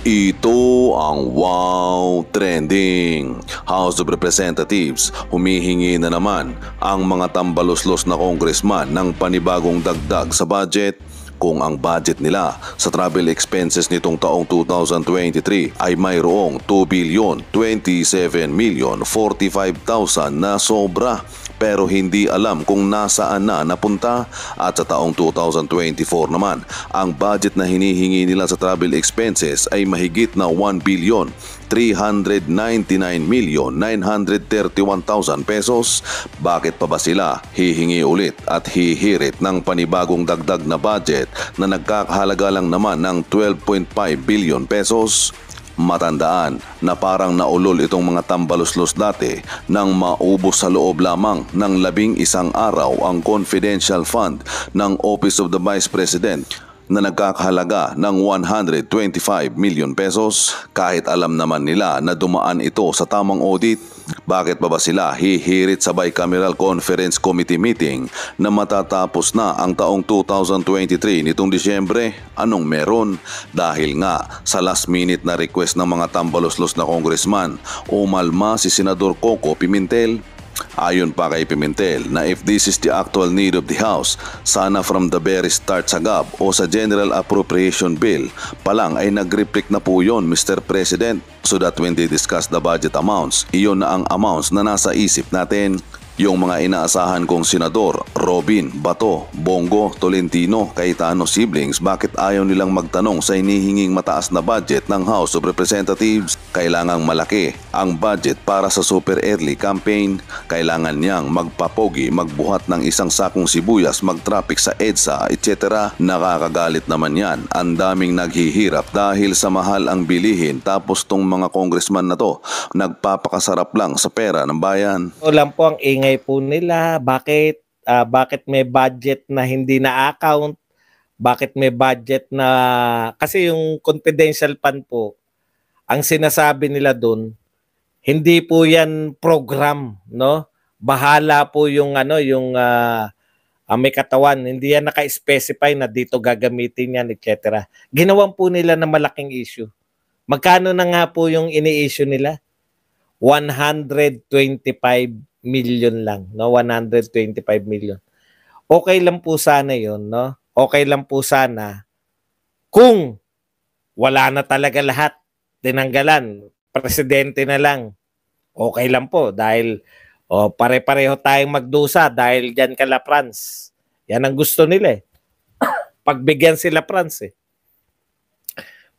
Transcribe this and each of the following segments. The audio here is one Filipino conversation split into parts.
Ito ang Wow Trending. House of Representatives humihingi na naman ang mga tambaluslos na congressman ng panibagong dagdag sa budget kung ang budget nila sa travel expenses nitong taong 2023 ay mayroong 2,027,045,000 na sobra pero hindi alam kung nasaan na napunta. At sa taong 2024 naman, ang budget na hinihingi nila sa travel expenses ay mahigit na 1,399,931,000 pesos. Bakit pa ba sila hihingi ulit at hihirit ng panibagong dagdag na budget na nagkakahalaga lang naman ng 12.5 billion pesos? Matandaan na parang naulol itong mga tambaluslos dati nang maubos sa loob lamang ng 11 araw ang confidential fund ng Office of the Vice President na nagkakahalaga ng 125 million pesos. Kahit alam naman nila na dumaan ito sa tamang audit, bakit pa ba sila hihirit sa Bicameral Conference Committee meeting na matatapos na ang taong 2023 nitong Disyembre? Anong meron? Dahil nga sa last minute na request ng mga tambaluslos na congressman, umalma si Senador Coco Pimentel. Ayon pa kay Pimentel na if this is the actual need of the House, sana from the very start sa GAB o sa General Appropriation Bill palang ay nag-reflect na po yon, Mr. President, so that when they discuss the budget amounts, iyon na ang amounts na nasa isip natin. Yung mga inaasahan kong senador, Robin, Bato, Bongo, Tolentino, Cayetano siblings, bakit ayaw nilang magtanong sa hinihinging mataas na budget ng House of Representatives? Kailangang malaki ang budget para sa super early campaign. Kailangan niyang magpapogi, magbuhat ng isang sakong sibuyas, mag-traffic sa EDSA, etc. Nakakagalit naman yan. Ang daming naghihirap dahil sa mahal ang bilihin, tapos tong mga congressman na to nagpapakasarap lang sa pera ng bayan. Lang po ang ingay po nila. Bakit may budget na hindi na-account? Bakit may budget na... Kasi yung confidential fund po, ang sinasabi nila doon, hindi po yan program, no? Bahala po yung may katawan. Hindi yan naka-specify na dito gagamitin yan, etc. Ginawan po nila na malaking issue. Magkano na nga po yung ini-issue nila? 125 million lang, no? 125 million. Okay lang po sana 'yon, no? Okay lang po sana kung wala na talaga lahat, tinanggalan, presidente na lang. Okay lang po dahil pare-pareho tayong magdusa dahil diyan kala France. Yan ang gusto nila eh. Pagbigyan sila France eh.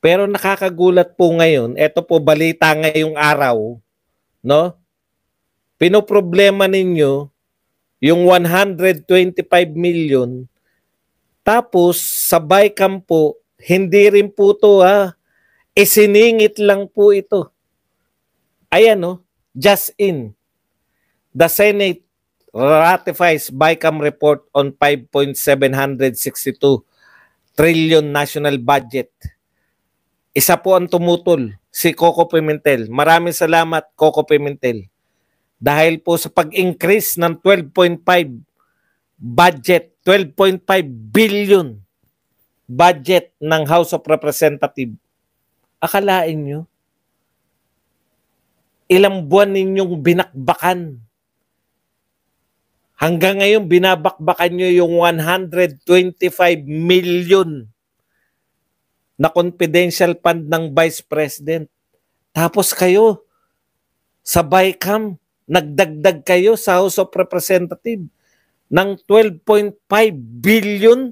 Pero nakakagulat po ngayon, eto po balita ngayong araw, no? Pinoproblema ninyo yung 125 million, tapos sa BICAM po, hindi rin po to isiningit lang po ito. Ayan just in. The Senate ratifies BICAM report on 5.762 trillion national budget. Isa po ang tumutol, si Coco Pimentel. Maraming salamat, Coco Pimentel. Dahil po sa pag-increase ng 12.5 budget, 12.5 billion budget ng House of Representatives. Akalain nyo, ilang buwan ninyong binakbakan. Hanggang ngayon, binabakbakan nyo yung 125 million na confidential fund ng Vice President. Tapos kayo, sa BICAM, nagdagdag kayo sa House of Representatives ng 12.5 billion.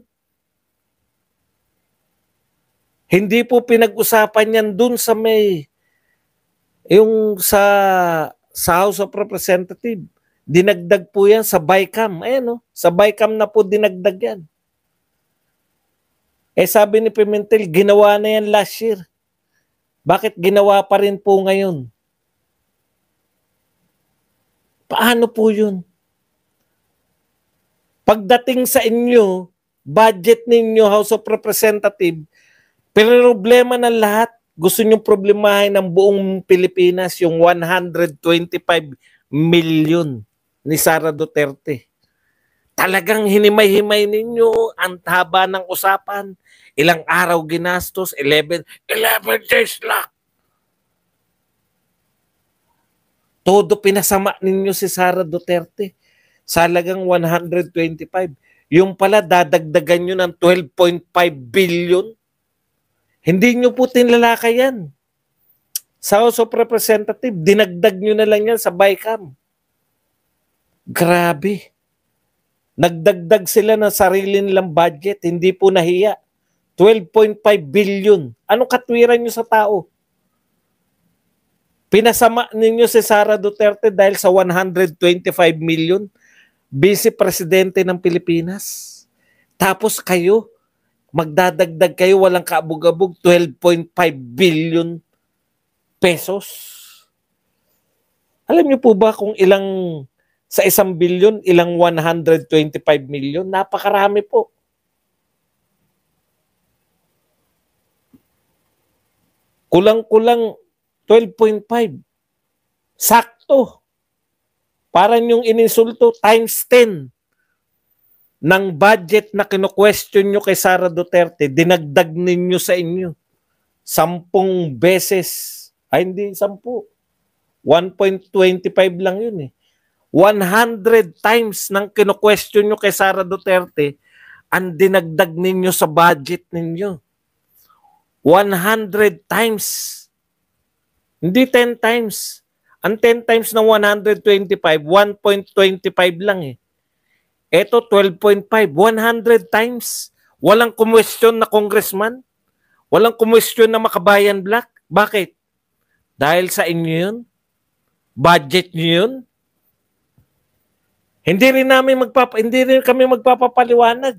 Hindi po pinag-usapan yan dun sa sa House of Representatives. Dinagdag po yan sa BICAM. Ayan sa BICAM na po dinagdag yan. Sabi ni Pimentel, ginawa na yan last year. Bakit ginawa pa rin po ngayon? Paano po yun? Pagdating sa inyo, budget ninyo, House of Representatives, problema ng lahat. Gusto nyo problemahin ng buong Pilipinas yung 125 million ni Sara Duterte. Talagang hinimay-himay ninyo ang haba ng usapan. Ilang araw ginastos? 11 days lang. Todo pinasama ninyo si Sara Duterte. Salagang 125. Yung pala dadagdagan nyo ng 12.5 billion. Hindi nyo po tinlalakay yan. Sa House of Representative, dinagdag nyo na lang yan sa BICAM. Grabe. Nagdagdag sila ng sarili nilang budget, hindi po nahiya. 12.5 billion. Anong katwiran nyo sa tao? Pinasama ninyo si Sara Duterte dahil sa 125 million, Vice Presidente ng Pilipinas. Tapos kayo, magdadagdag kayo walang kaabog-abog 12.5 billion pesos. Alam niyo po ba kung ilang sa 1 billion, ilang 125 million? Napakarami po. Kulang-kulang 12.5. Sakto. Parang yung ininsulto times 10 ng budget na kino-question nyo kay Sara Duterte, dinagdag ninyo sa inyo. 10 beses. Ay, hindi 10. 1.25 lang yun eh. 100 times ng kino-question nyo kay Sara Duterte, ang dinagdag ninyo sa budget ninyo. 100 times. Hindi 10 times. Ang 10 times ng 125, 1.25 lang eh. Ito 12.5, 100 times. Walang kumwestiyon na congressman. Walang kumwestiyon na makabayan black. Bakit? Dahil sa inyo yun? Budget nyo yun? Hindi rin kami magpapapaliwanag.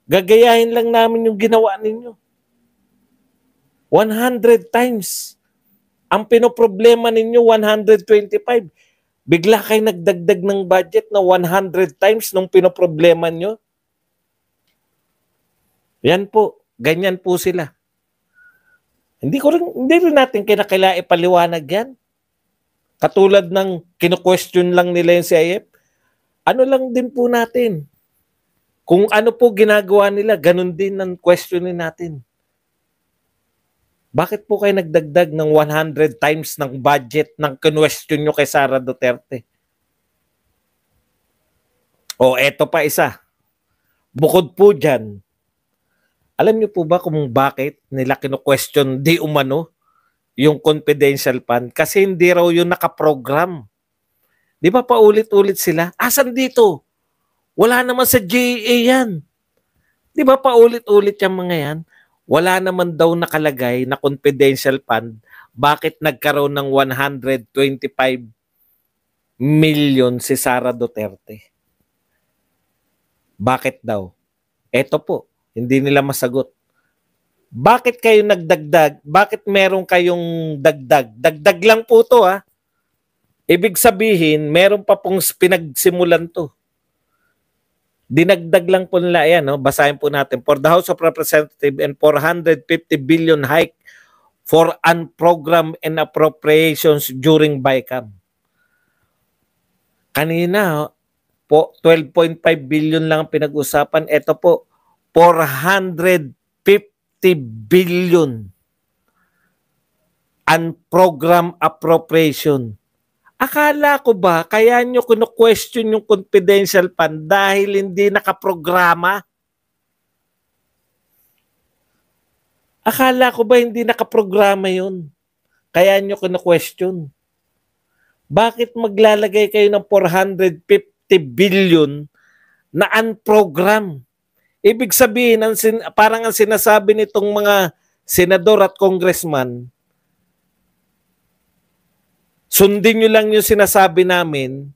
Gagayahin lang namin yung ginawa ninyo. 100 times. Ang pinoproblema ninyo, 125. Bigla kayo nagdagdag ng budget na 100 times nung pinoproblema nyo. Yan po. Ganyan po sila. Hindi rin natin kinakailangan ipaliwanag yan. Katulad ng kino-question lang nila yung CIF. Ano lang din po natin. Kung ano po ginagawa nila, ganun din ang questionin natin. Bakit po kayo nagdagdag ng 100 times ng budget ng question nyo kay Sara Duterte? O eto pa isa. Bukod po dyan, alam niyo po ba kung bakit nila kino-question di umano yung confidential fund? Kasi hindi raw yun nakaprogram. Di ba paulit-ulit sila? Asan dito? Wala naman sa GA yan. Di ba paulit-ulit yung mga yan? Wala naman daw nakalagay na confidential fund. Bakit nagkaroon ng 125 million si Sara Duterte? Bakit daw? Eto po, hindi nila masagot. Bakit kayo nagdagdag? Bakit meron kayong dagdag? Dagdag lang po to ha. Ibig sabihin, meron pa pong pinagsimulan to. Dinagdag lang po nila yan. No? Basahin po natin. For the House of Representatives and 450 billion hike for unprogrammed and appropriations during BICAM. Kanina po, 12.5 billion lang ang pinag-usapan. Ito po, 450 billion unprogrammed appropriation. Akala ko ba, kaya nyo kino-question yung confidential fund dahil hindi nakaprograma? Akala ko ba hindi nakaprograma yun? Kaya nyo kino-question. Bakit maglalagay kayo ng 450 billion na unprogram? Ibig sabihin, parang ang sinasabi nitong mga senador at congressman, sundin nyo lang yung sinasabi namin,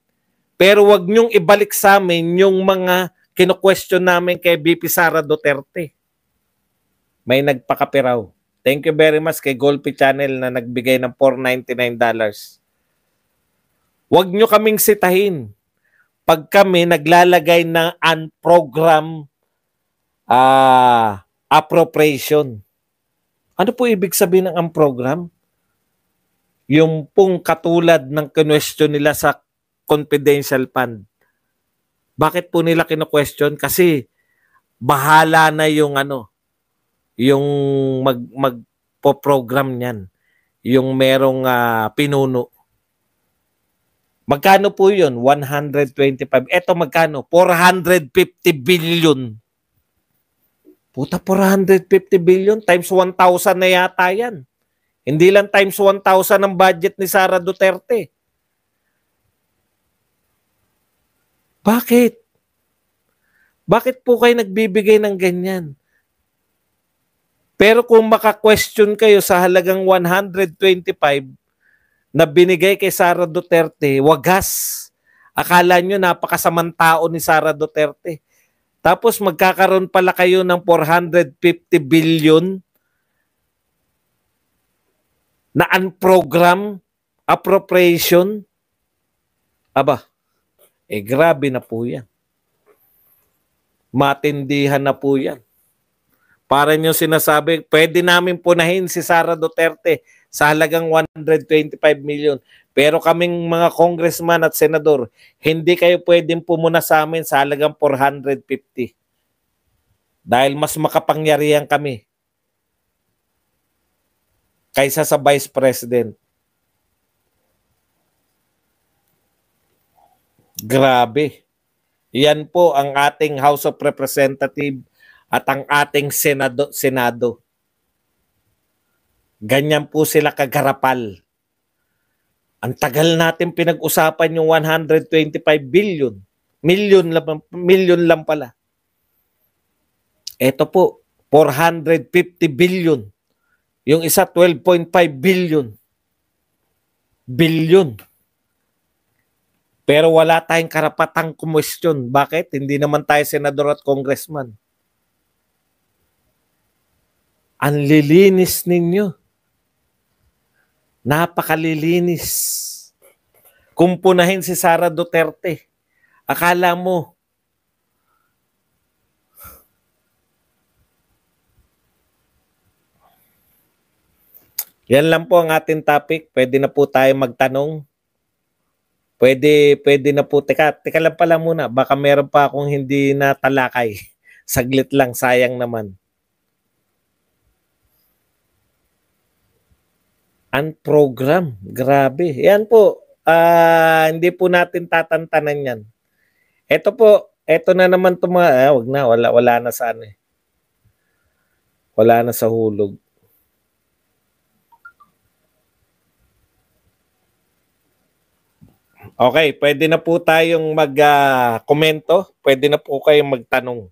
pero wag nyong ibalik sa amin yung mga kino-question namin kay VP Sara Duterte. May nagpakapiraw. Thank you very much kay Golpi Channel na nagbigay ng $499. Wag nyo kaming sitahin pag kami naglalagay ng unprogram appropriation. Ano po ibig sabihin ng unprogram? Yung pong katulad ng question nila sa confidential fund. Bakit po nila kino-question? Kasi bahala na yung yung magpo-program niyan, yung merong pinuno. Magkano po yun? 125. Eto magkano? 450 billion. Puta, 450 billion times 1,000 na yata yan. Hindi lang times 1,000 ang budget ni Sara Duterte. Bakit? Bakit po kayo nagbibigay ng ganyan? Pero kung maka-question kayo sa halagang 125 na binigay kay Sara Duterte, wagas. Akala nyo napakasamang tao ni Sara Duterte. Tapos magkakaroon pala kayo ng 450 billion na unprogram appropriation. Aba, grabe na po yan. Matindihan na po yan. Para nyo sinasabi, pwede namin punahin si Sara Duterte sa halagang 125 million. Pero kaming mga congressman at senador, hindi kayo pwedeng pumuna sa amin sa halagang 450. Dahil mas makapangyarihan kami kaysa sa Vice President. Grabe. Yan po ang ating House of Representatives at ang ating Senado. Ganyan po sila kagarapal. Ang tagal natin pinag-usapan yung 125 billion. Million lang pala. Ito po, 450 billion. Yung isa, 12.5 billion. Billion. Pero wala tayong karapatang kumwestiyon. Bakit? Hindi naman tayo senador at congressman. Ang lilinis ninyo. Napakalilinis. Kung punahin si Sara Duterte, akala mo, yan lang po ang ating topic. Pwede na po tayo magtanong. Pwede na po. Teka lang pala muna. Baka meron pa akong hindi natalakay. Saglit lang, sayang naman. Unprogram. Grabe. Yan po. Hindi po natin tatantanan yan. Ito po. Ito na naman wag na. Wala na sa Wala na sa hulog. Okay, pwede na po tayong mag-komento. Pwede na po kayong magtanong.